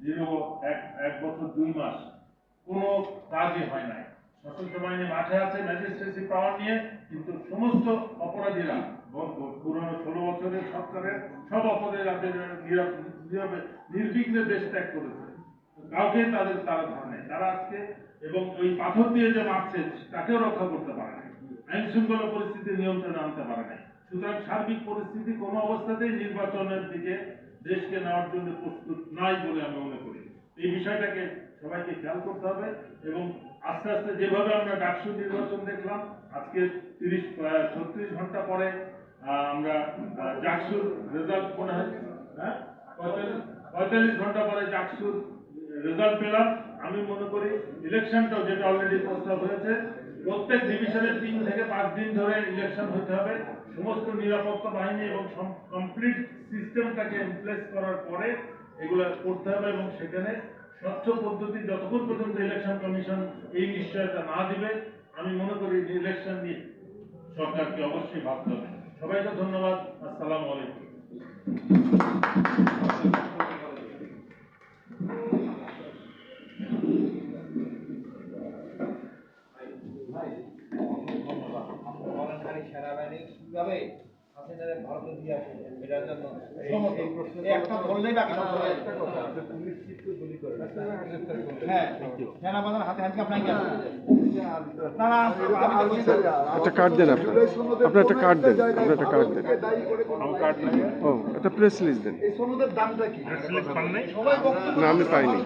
দীর্ঘ এক বছর 2 মাস কোনো কাজই হয় নাই। সশস্ত্র বাহিনী মাঠে আছে ম্যাজিস্ট্রেসি পাওয়ার নিয়ে, কিন্তু সমস্ত অপরাধীরা পুরনো 16 বছরের সরকারের সব অপরাধীরা নির্বিঘ্নে দেশ ত্যাগ করেছে, কাউকে তারা ধরে নেই। তারা আজকে এবং ওই পাথর দিয়ে যে মারছে তাকেও রক্ষা করতে পারে নাই, আইন শৃঙ্খলা পরিস্থিতি নিয়ন্ত্রণে আনতে পারে নাই। সুতরাং সার্বিক পরিস্থিতি কোনো অবস্থাতেই নির্বাচনের দিকে দেশকে নেওয়ার জন্য প্রস্তুত নাই বলে আমি মনে করি। এই বিষয়টাকে সবাইকে খেয়াল করতে হবে এবং আস্তে আস্তে যেভাবে আমরা ডাকসু নির্বাচন দেখলাম, আজকে 36 ঘন্টা পরে আমরা ডাকসুর রেজাল্ট মনে হয় 45 ঘন্টা পরে ডাকসুর রেজাল্ট পেলাম। আমি মনে করি ইলেকশনটাও যেটা অলরেডি প্রস্তাব হয়েছে, প্রত্যেক ডিভিশনে 3 থেকে 5 দিন ধরে ইলেকশন হতে হবে। সমস্ত নিরাপত্তা বাহিনী এবং কমপ্লিট সিস্টেমটাকে ইমপ্লেস করার পরে এগুলো করতে হবে এবং সেখানে স্বচ্ছ পদ্ধতি যতক্ষণ পর্যন্ত ইলেকশন কমিশন এই নিশ্চয়তা না দিবে, আমি মনে করি ইলেকশন নিয়ে সরকারকে অবশ্যই ভাবতে হবে। সবাইকে ধন্যবাদ। আসসালামু আলাইকুম। সেনাবাহিনী কিভাবে হাসিনারে ভারতে দিয়ে আসে এটার জন্য একটা বললেই বাকি একটা কথা, পুলিশ কিন্তু গুলি করে হ্যাঁ সেনাবাহিনীর হাতে হ্যান্ডকাপ নাই কেন? না না একটা কার্ড দেন, আপনার একটা কার্ড দেন, আপনার একটা কার্ড দেন। ও একটা প্রেস রিলিজ দেন। এই সনদের দামটা কি? প্রেস রিলিজ পান নাই? সবাই বক্তব্য না, আমি পাইনি।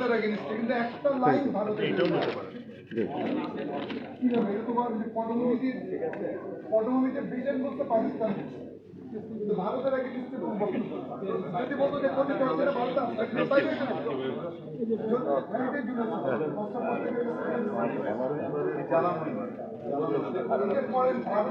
কিন্তু একটা লাইন ভারতে এইটাও দিতে পারে। কিভাবে এটা তোমার পটভূমিতে ব্রিটেন বলতে পাকিস্তান কিন্তু ভারতের আগে যদি বলতো যে কথিত হচ্ছে না ভারত আসলে